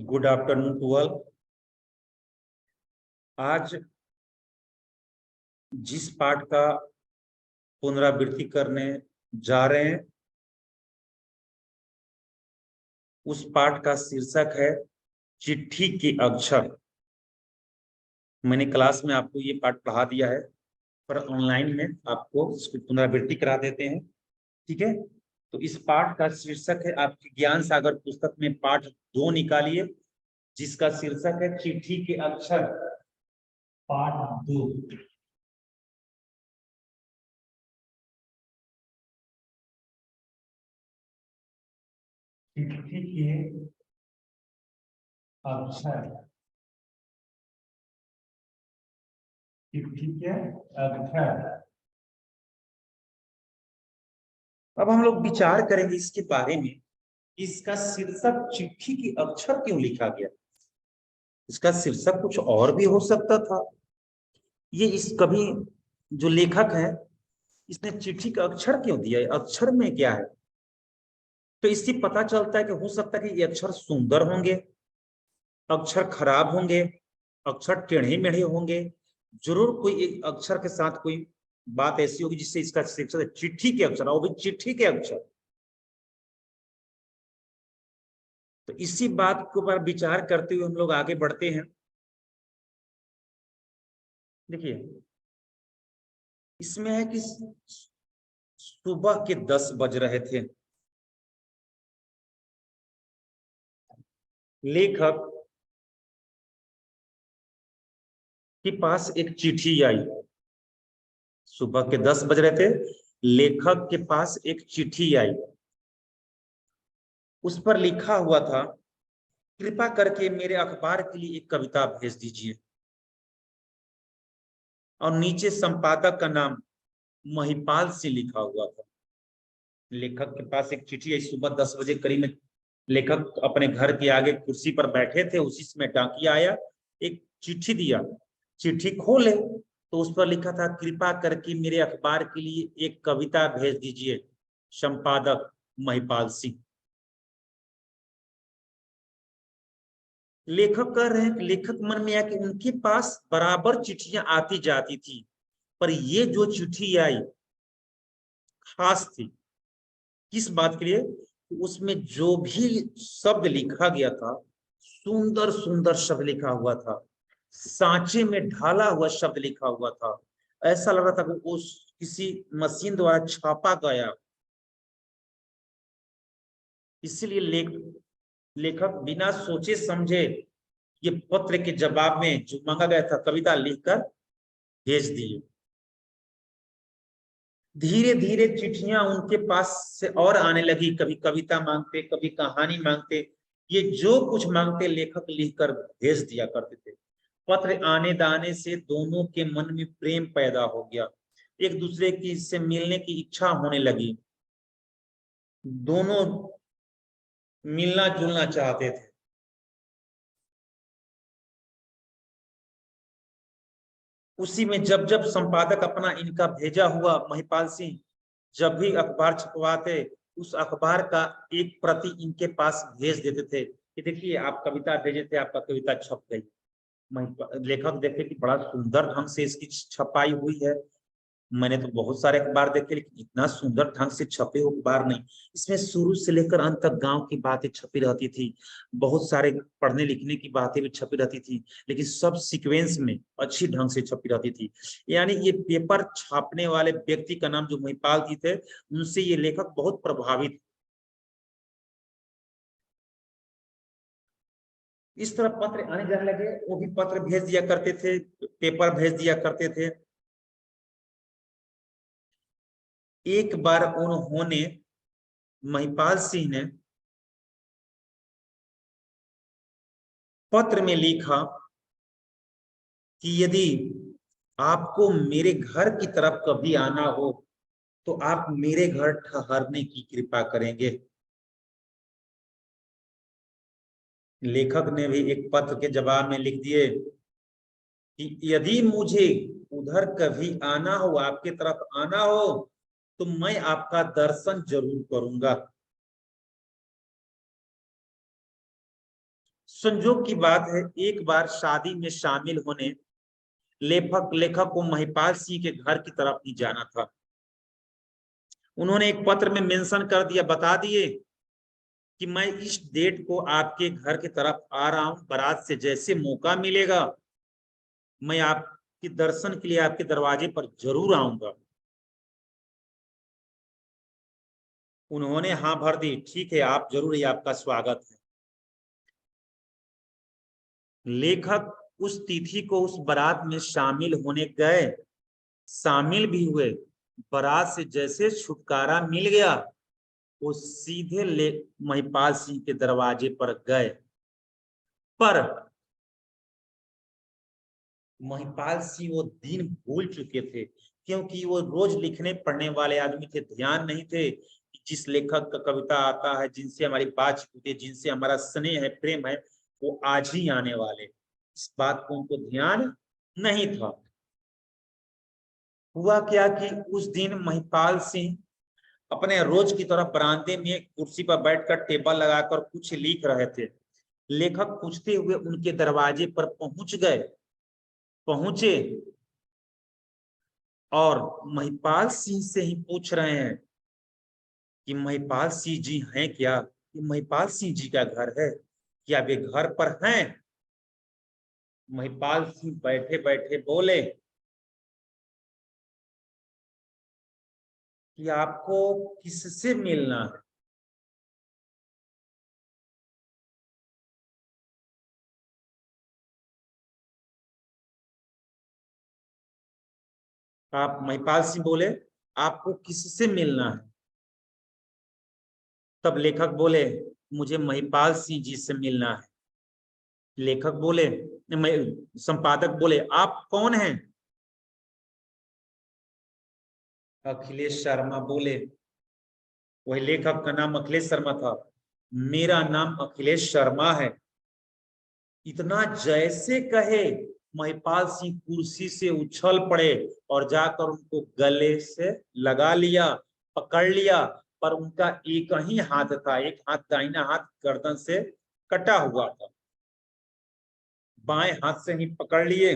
Good afternoon to all. आज जिस पाठ का पुनरावृत्ति करने जा रहे हैं उस पाठ का शीर्षक है चिट्ठी के अक्षर। मैंने क्लास में आपको ये पाठ पढ़ा दिया है, पर ऑनलाइन में आपको इसकी पुनरावृत्ति करा देते हैं। ठीक है, तो इस पाठ का शीर्षक है, आपकी ज्ञान सागर पुस्तक में पाठ 2 निकालिए जिसका शीर्षक है चिट्ठी के अक्षर, पाठ 2। चिट्ठी के अक्षर, चिट्ठी के अक्षर। अब हम लोग विचार करेंगे इसके बारे में, इसका शीर्षक चिट्ठी के अक्षर क्यों लिखा गया। इसका शीर्षक कुछ और भी हो सकता था। ये इस कभी जो लेखक है इसने चिट्ठी का अक्षर क्यों दिया है, अक्षर में क्या है। तो इससे पता चलता है कि हो सकता है कि ये अक्षर सुंदर होंगे, अक्षर खराब होंगे, अक्षर टेढ़े मेढ़े होंगे। जरूर कोई एक अक्षर के साथ कोई बात ऐसी होगी जिससे इसका शीर्षक चिट्ठी के अक्षर, और भी चिट्ठी के अक्षर। तो इसी बात के ऊपर विचार करते हुए हम लोग आगे बढ़ते हैं। देखिए, इसमें है कि सुबह के 10 बज रहे थे। लेखक के पास एक चिट्ठी आई। सुबह के 10 बज रहे थे, लेखक के पास एक चिट्ठी आई। उस पर लिखा हुआ था, कृपा करके मेरे अखबार के लिए एक कविता भेज दीजिए। और नीचे संपादक का नाम महिपाल से लिखा हुआ था। लेखक के पास एक चिट्ठी आई। सुबह 10 बजे करीब में लेखक अपने घर के आगे कुर्सी पर बैठे थे। उसी समय डाकिया आया, एक चिट्ठी दिया। चिट्ठी खोले तो उस पर लिखा था, कृपा करके मेरे अखबार के लिए एक कविता भेज दीजिए, संपादक महिपाल सिंह। लेखक कह रहे हैं कि लेखक मन में आया कि उनके पास बराबर चिट्ठियां आती जाती थी, पर ये जो चिट्ठी आई खास थी। किस बात के लिए? उसमें जो भी शब्द लिखा गया था, सुंदर सुंदर शब्द लिखा हुआ था, सांचे में ढाला हुआ शब्द लिखा हुआ था। ऐसा लग रहा था कि उस किसी मशीन द्वारा छापा गया। इसीलिए लेखक बिना सोचे समझे ये पत्र के जवाब में जो मांगा गया था कविता लिखकर भेज दिए। धीरे धीरे चिट्ठियां उनके पास से और आने लगी। कभी कविता मांगते, कभी कहानी मांगते। ये जो कुछ मांगते लेखक लिखकर भेज दिया करते थे। पत्र आने दाने से दोनों के मन में प्रेम पैदा हो गया। एक दूसरे की से मिलने की इच्छा होने लगी। दोनों मिलना जुलना चाहते थे। उसी में जब जब संपादक अपना इनका भेजा हुआ महिपाल सिंह जब भी अखबार छपवाते, उस अखबार का एक प्रति इनके पास भेज देते थे कि देखिए आप कविता भेजे थे, आपका कविता छप गई। लेखक देखे कि बड़ा सुंदर ढंग से इसकी छपाई हुई है। मैंने तो बहुत सारे अखबार देखे, लेकिन इतना सुंदर ढंग से छपे हुए अखबार नहीं। इसमें शुरू से लेकर अंत तक गांव की बातें छपी रहती थी, बहुत सारे पढ़ने लिखने की बातें भी छपी रहती थी, लेकिन सब सीक्वेंस में अच्छी ढंग से छपी रहती थी। यानी ये पेपर छापने वाले व्यक्ति का नाम जो महिपाल जी थे, उनसे ये लेखक बहुत प्रभावित। इस तरह पत्र आने जाने लगे। वो भी पत्र भेज दिया करते थे, पेपर भेज दिया करते थे। एक बार उन्होंने, महिपाल सिंह ने पत्र में लिखा कि यदि आपको मेरे घर की तरफ कभी आना हो तो आप मेरे घर ठहरने की कृपा करेंगे। लेखक ने भी एक पत्र के जवाब में लिख दिए कि यदि मुझे उधर कभी आना हो, आपके तरफ आना हो, तो मैं आपका दर्शन जरूर करूंगा। संजोग की बात है, एक बार शादी में शामिल होने लेखक लेखक को महिपाल सिंह के घर की तरफ ही जाना था। उन्होंने एक पत्र में मेंशन कर दिया, बता दिए कि मैं इस डेट को आपके घर की तरफ आ रहा हूं, बारात से जैसे मौका मिलेगा मैं आपके दर्शन के लिए आपके दरवाजे पर जरूर आऊंगा। उन्होंने हाँ भर दी, ठीक है आप जरूर, ही आपका स्वागत है। लेखक उस तिथि को उस बारात में शामिल होने गए, शामिल भी हुए। बारात से जैसे छुटकारा मिल गया वो सीधे महिपाल सिंह के दरवाजे पर गए। पर महिपाल सिंह वो दिन भूल चुके थे, क्योंकि वो रोज लिखने पढ़ने वाले आदमी थे, ध्यान नहीं थे कि जिस लेखक का कविता आता है, जिनसे हमारी बातचीत होती है, जिनसे हमारा स्नेह है, प्रेम है, वो आज ही आने वाले, इस बात को उनको ध्यान नहीं था। हुआ क्या कि उस दिन महिपाल सिंह अपने रोज की तरह बरामदे में कुर्सी पर बैठकर टेबल लगाकर कुछ लिख रहे थे। लेखक पूछते हुए उनके दरवाजे पर पहुंचे और महिपाल सिंह से ही पूछ रहे हैं कि महिपाल सिंह जी हैं क्या, ये महिपाल सिंह जी का घर है क्या, वे घर पर हैं? महिपाल सिंह बैठे बैठे बोले कि आपको किससे मिलना है? आप महिपाल सिंह बोले आपको किससे मिलना है? तब लेखक बोले मुझे महिपाल सिंह जी से मिलना है। लेखक बोले, संपादक बोले आप कौन हैं? अखिलेश शर्मा बोले, वही लेखक का नाम अखिलेश शर्मा था, मेरा नाम अखिलेश शर्मा है। इतना जैसे कहे महिपाल सिंह कुर्सी से उछल पड़े और जाकर उनको गले से लगा लिया, पकड़ लिया। पर उनका एक ही हाथ था, एक हाथ दाहिना हाथ गर्दन से कटा हुआ था, बाएं हाथ से ही पकड़ लिए,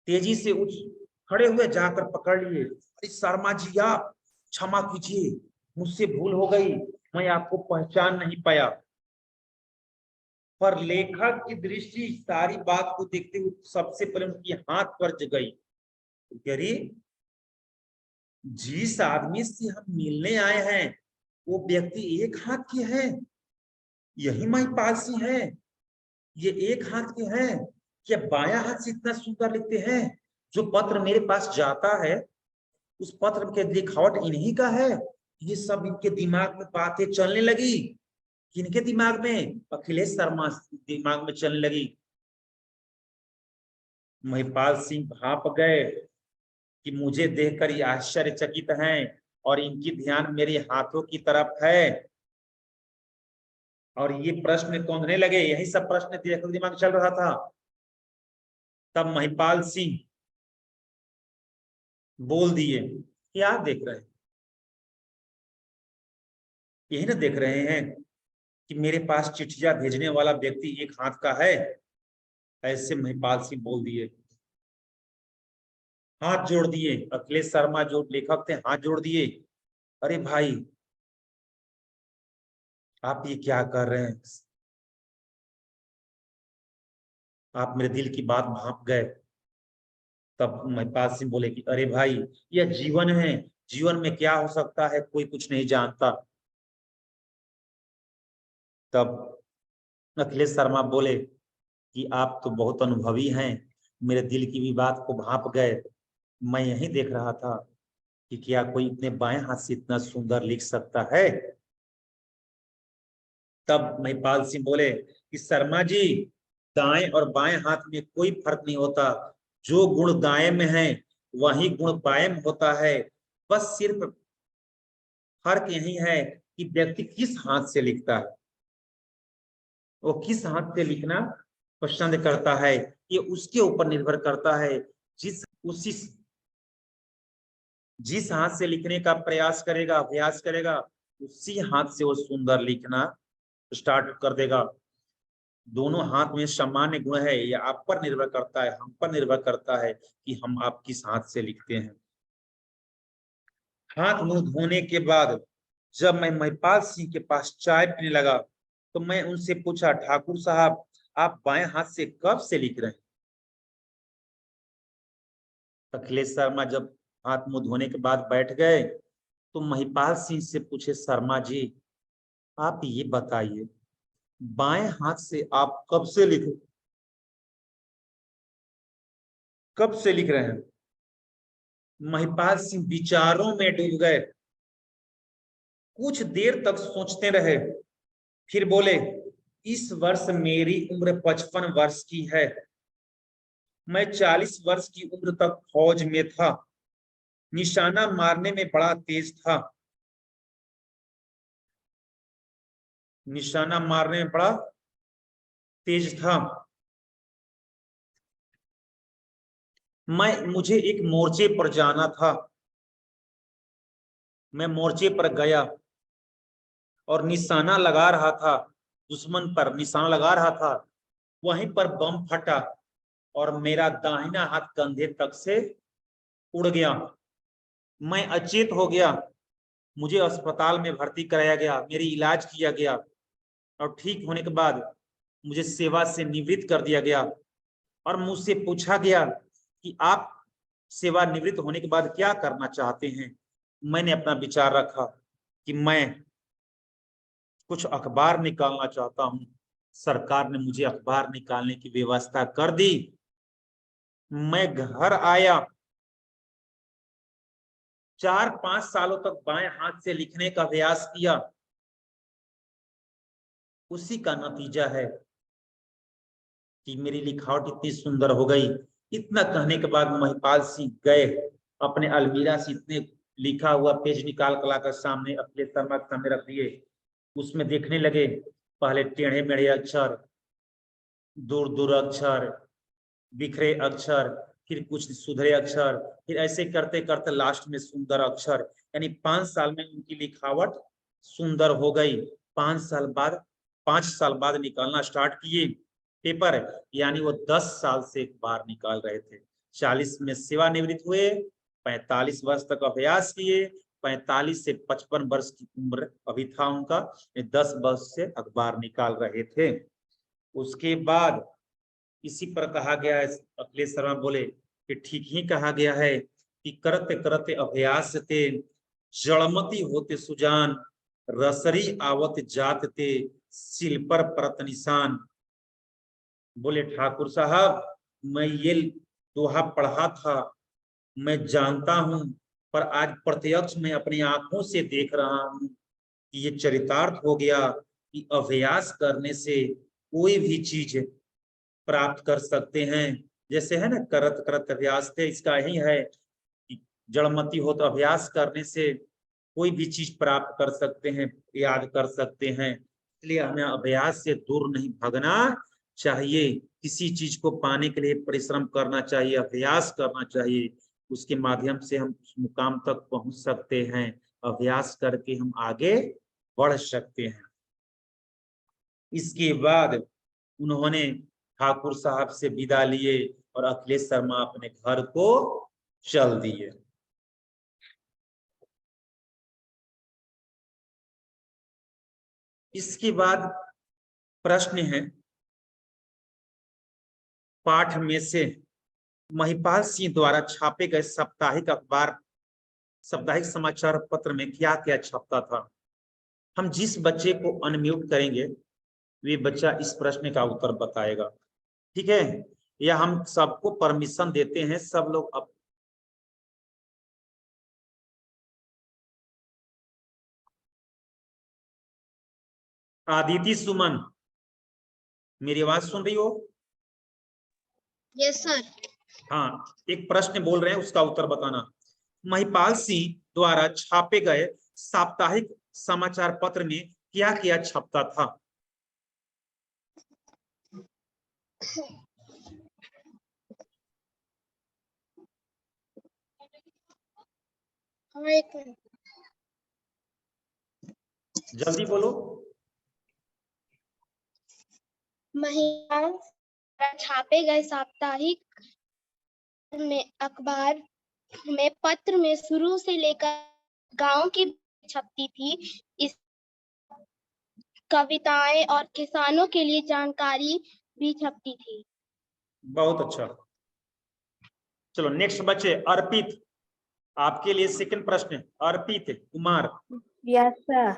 तेजी से उठ खड़े हुए, जाकर पकड़ लिए। अरे शर्मा जी आप क्षमा कीजिए, मुझसे भूल हो गई, मैं आपको पहचान नहीं पाया। पर लेखक की दृष्टि सारी बात को देखते हुए सबसे पहले उनकी हाथ पर गई। अरे जिस आदमी से हम मिलने आए हैं वो व्यक्ति एक हाथ के है, यही महिपाल सिंह है, ये एक हाथ के हैं, क्या बायां हाथ से इतना सुंदर लिखते हैं? जो पत्र मेरे पास जाता है उस पत्र के लिखावट इन्हीं का है। ये सब इनके दिमाग में बातें चलने लगी। किनके दिमाग में? अखिलेश शर्मा दिमाग में चलने लगी। महिपाल सिंह भाप गए कि मुझे देखकर ये आश्चर्यचकित हैं और इनकी ध्यान मेरे हाथों की तरफ है, और ये प्रश्न कौंधने लगे, यही सब प्रश्न दिमाग चल रहा था। तब महिपाल सिंह बोल दिए, क्या देख रहे हैं? यही ना देख रहे हैं कि मेरे पास चिट्ठियां भेजने वाला व्यक्ति एक हाथ का है। ऐसे महिपाल सिंह बोल दिए, हाथ जोड़ दिए। अखिलेश शर्मा जो लेखक थे हाथ जोड़ दिए। अरे भाई आप ये क्या कर रहे हैं? आप मेरे दिल की बात भांप गए। तब महिपाल सिंह बोले कि अरे भाई यह जीवन है, जीवन में क्या हो सकता है कोई कुछ नहीं जानता। तब अखिलेश शर्मा बोले कि आप तो बहुत अनुभवी हैं, मेरे दिल की भी बात को भांप गए। मैं यही देख रहा था कि क्या कोई इतने बाएं हाथ से इतना सुंदर लिख सकता है। तब महिपाल सिंह बोले कि शर्मा जी दाएं और बाएं हाथ में कोई फर्क नहीं होता, जो गुण दाएं में है वही गुण बाएं में होता है। बस सिर्फ फर्क यही है कि व्यक्ति किस हाथ से लिखता है, वो किस हाथ से लिखना पसंद करता है, ये उसके ऊपर निर्भर करता है। जिस उसी जिस हाथ से लिखने का प्रयास करेगा, अभ्यास करेगा, उसी हाथ से वो सुंदर लिखना स्टार्ट कर देगा। दोनों हाथ में सामान्य गुण है, या आप पर निर्भर करता है, हम पर निर्भर करता है कि हम आप किस हाथ से लिखते हैं। हाथ मुंह धोने के बाद जब मैं महिपाल सिंह के पास चाय पीने लगा तो मैं उनसे पूछा, ठाकुर साहब आप बाएं हाथ से कब से लिख रहे हैं? अखिलेश शर्मा जब हाथ मुंह धोने के बाद बैठ गए तो महिपाल सिंह से पूछे, शर्मा जी आप ये बताइए बाएं हाथ से आप कब से लिख रहे हैं? महिपाल सिंह विचारों में डूब गए, कुछ देर तक सोचते रहे, फिर बोले, इस वर्ष मेरी उम्र 55 वर्ष की है। मैं 40 वर्ष की उम्र तक फौज में था, निशाना मारने में बड़ा तेज था। निशाना मारने में बड़ा तेज था। मुझे एक मोर्चे पर जाना था। मैं मोर्चे पर गया और निशाना लगा रहा था, दुश्मन पर निशाना लगा रहा था। वहीं पर बम फटा और मेरा दाहिना हाथ कंधे तक से उड़ गया। मैं अचेत हो गया। मुझे अस्पताल में भर्ती कराया गया, मेरी इलाज किया गया और ठीक होने के बाद मुझे सेवा से निवृत्त कर दिया गया। और मुझसे पूछा गया कि आप सेवानिवृत्त होने के बाद क्या करना चाहते हैं? मैंने अपना विचार रखा कि मैं कुछ अखबार निकालना चाहता हूं। सरकार ने मुझे अखबार निकालने की व्यवस्था कर दी। मैं घर आया, 4-5 सालों तक बाएं हाथ से लिखने का अभ्यास किया। उसी का नतीजा है कि मेरी लिखावट इतनी सुंदर हो गई। इतना कहने के बाद महिपाल सिंह गए अपने अलमीरा से इतने लिखा हुआ पेज निकाल कर लाकर सामने अखिलेश शर्मा के सामने रख दिए। उसमें देखने लगे, पहले टेढ़े मेढ़े अक्षर, दूर दूर अक्षर, बिखरे अक्षर, फिर कुछ सुधरे अक्षर, फिर ऐसे करते करते लास्ट में सुंदर अक्षर। यानी 5 साल में उनकी लिखावट सुंदर हो गई। 5 साल बाद निकालना स्टार्ट किए पेपर, यानी वो 10 साल से एक बार निकाल रहे थे। 40 में सेवानिवृत्त हुए, 45 वर्ष तक अभ्यास किए, 45 से 55 वर्ष की उम्र अभी था उनका, 10 वर्ष से अखबार निकाल रहे थे। उसके बाद इसी पर कहा गया है, अखिलेश शर्मा बोले कि ठीक ही कहा गया है कि करते करते अभ्यास ते जड़मती होते सुजान, रसरी आवत जात ते सिल पर परत निशान। बोले ठाकुर साहब मैं ये दोहा पढ़ा था, मैं जानता हूं, पर आज प्रत्यक्ष मैं अपनी आंखों से देख रहा हूं कि ये चरितार्थ हो गया कि अभ्यास करने से कोई भी चीज प्राप्त कर सकते हैं। जैसे है ना, करत करत अभ्यास थे, इसका ही है कि जड़मती हो तो अभ्यास करने से कोई भी चीज प्राप्त कर सकते हैं, याद कर सकते हैं। इसलिए हमें अभ्यास से दूर नहीं भागना चाहिए। किसी चीज को पाने के लिए परिश्रम करना चाहिए, अभ्यास करना चाहिए। उसके माध्यम से हम उस मुकाम तक पहुंच सकते हैं। अभ्यास करके हम आगे बढ़ सकते हैं। इसके बाद उन्होंने ठाकुर साहब से विदा लिए और अखिलेश शर्मा अपने घर को चल दिए। इसके बाद प्रश्न है, पाठ में से महिपाल सिंह द्वारा छापे गए साप्ताहिक समाचार पत्र में क्या क्या छपता था? हम जिस बच्चे को अनम्यूट करेंगे वे बच्चा इस प्रश्न का उत्तर बताएगा, ठीक है? या हम सबको परमिशन देते हैं, सब लोग अब आदिति सुमन मेरी आवाज सुन रही हो? Yes sir. हाँ, एक प्रश्न बोल रहे हैं, उसका उत्तर बताना। महिपाल सिंह द्वारा छापे गए साप्ताहिक समाचार पत्र में क्या क्या छपता था? एक मिनट। जल्दी बोलो। महिलाओं द्वारा छापे गए साप्ताहिक में अखबार में पत्र में शुरू से लेकर गांव की छपती थी। इस कविताएं और किसानों के लिए जानकारी भी छपती थी। बहुत अच्छा। चलो नेक्स्ट बच्चे अर्पित, आपके लिए सेकंड प्रश्न। अर्पित कुमार, यस सर।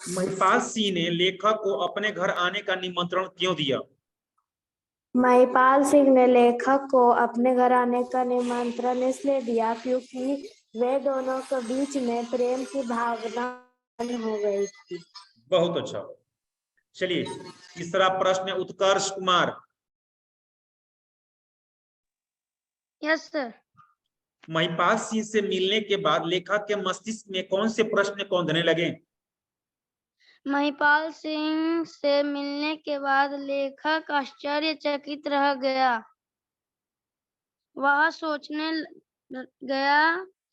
महिपाल सिंह ने लेखक को अपने घर आने का निमंत्रण क्यों दिया? महिपाल सिंह ने लेखक को अपने घर आने का निमंत्रण इसलिए दिया क्योंकि वे दोनों के बीच में प्रेम की भावना हो गई थी। बहुत अच्छा। चलिए तीसरा प्रश्न उत्कर्ष कुमार। Yes sir. महिपाल सिंह से मिलने के बाद लेखक के मस्तिष्क में कौन से प्रश्न कौंधने लगे? महिपाल सिंह से मिलने के बाद लेखक आश्चर्यचकित रह गया। वह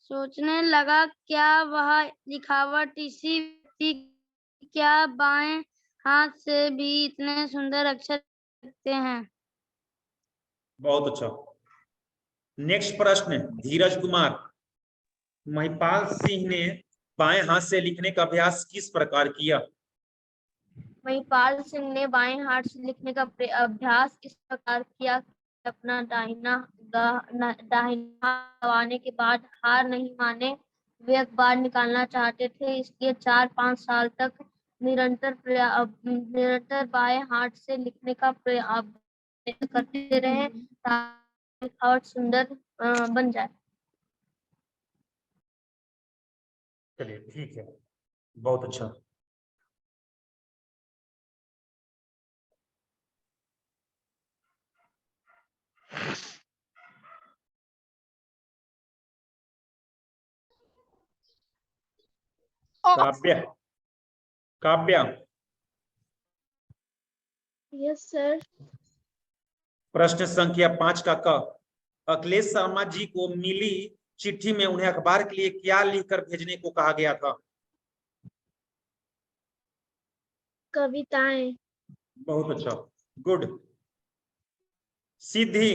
सोचने लगा क्या वह लिखावट इसी व्यक्ति, क्या बाएं हाथ से भी इतने सुंदर अक्षर लिखते हैं? बहुत अच्छा। नेक्स्ट प्रश्न धीरज कुमार। महिपाल सिंह ने बाएं हाथ से लिखने का अभ्यास किस प्रकार किया? महिपाल सिंह ने बाएं हाथ से लिखने का अभ्यास इस प्रकार किया कि अपना दाहिना हाथ दबाने के बाद हार नहीं माने। वे अखबार निकालना चाहते थे, इसलिए 4-5 साल तक निरंतर बाएं हाथ से लिखने का प्रयास करते रहे ताकि लिखावट सुंदर बन जाए। चलिए ठीक है, बहुत अच्छा। काव्य, काव्य। Yes sir. प्रश्न संख्या 5 का क। अखिलेश शर्मा जी को मिली चिट्ठी में उन्हें अखबार के लिए क्या लिखकर भेजने को कहा गया था? कविताएं। बहुत अच्छा, गुड। सिद्धि,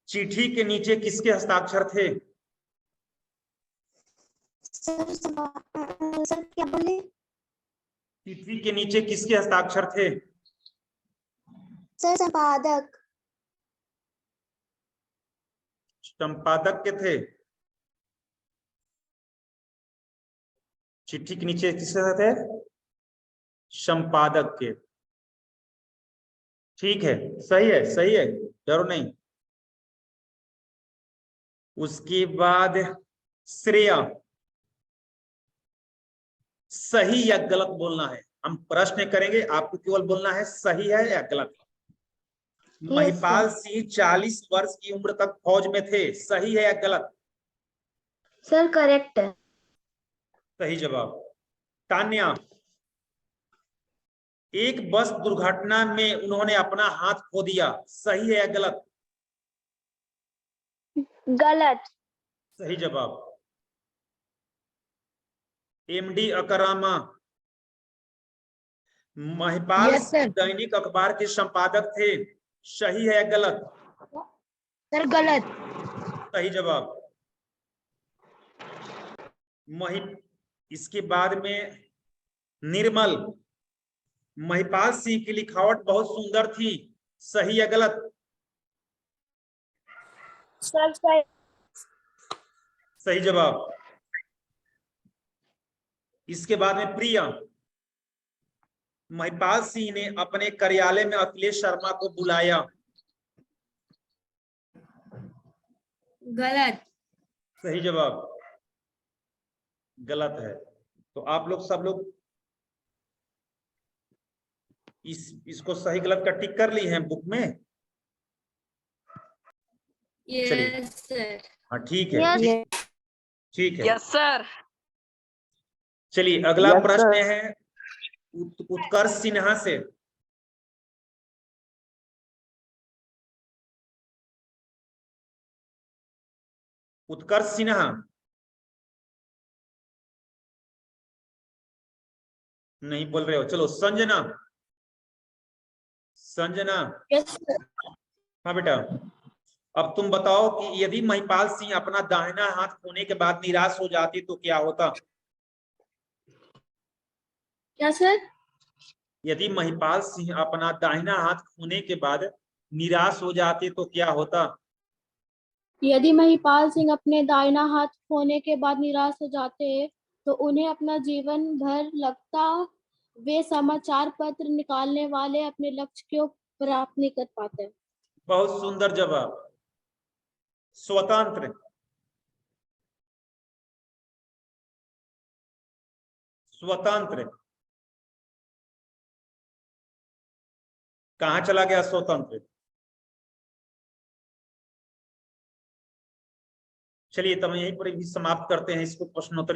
चिट्ठी के नीचे किसके हस्ताक्षर थे? सर क्या बोले? चिट्ठी के नीचे किसके हस्ताक्षर थे? सर संपादक। संपादक के थे। चिट्ठी के नीचे किसके थे? संपादक के। ठीक है, सही है, सही है, डरो नहीं। उसके बाद श्रेया, सही या गलत बोलना है। हम प्रश्न करेंगे, आपको केवल बोलना है सही है या गलत। महिपाल सिंह 40 वर्ष की उम्र तक फौज में थे, सही है या गलत? सर करेक्ट है। सही जवाब। तान्या, एक बस दुर्घटना में उन्होंने अपना हाथ खो दिया, सही है या गलत? गलत। सही जवाब। एमडी अकरामा, महिपाल सिंह दैनिक अखबार के संपादक थे, सही है या गलत? सर गलत। सही जवाब। इसके बाद में निर्मल, महिपाल सिंह की लिखावट बहुत सुंदर थी, सही या गलत? सर सही। सही जवाब। इसके बाद में प्रिया, महिपाल सिंह ने अपने कार्यालय में अखिलेश शर्मा को बुलाया, गलत। सही जवाब। गलत है। तो आप लोग सब लोग इसको सही गलत का टिक कर ली है बुक में? चलिए, यस सर। हाँ ठीक है, ठीक है। Yes sir. चलिए अगला प्रश्न है उत्कर्ष सिन्हा से। उत्कर्ष सिन्हा, नहीं बोल रहे हो। चलो संजना, संजना, यस सर। हाँ बेटा, अब तुम बताओ कि यदि महिपाल सिंह अपना दाहिना हाथ खोने के बाद निराश हो जाती तो क्या होता? क्या सर? यदि महिपाल सिंह अपना दाहिना हाथ खोने के बाद निराश हो जाते तो क्या होता? यदि महिपाल सिंह अपने दाहिना हाथ खोने के बाद निराश हो जाते तो उन्हें अपना जीवन भर लगता वे समाचार पत्र निकालने वाले अपने लक्ष्य को प्राप्त नहीं कर पाते। बहुत सुंदर जवाब। स्वतंत्र, स्वतंत्र कहाँ चला गया स्वतंत्र? चलिए तब यहीं पर भी समाप्त करते हैं इसको प्रश्नोत्तरी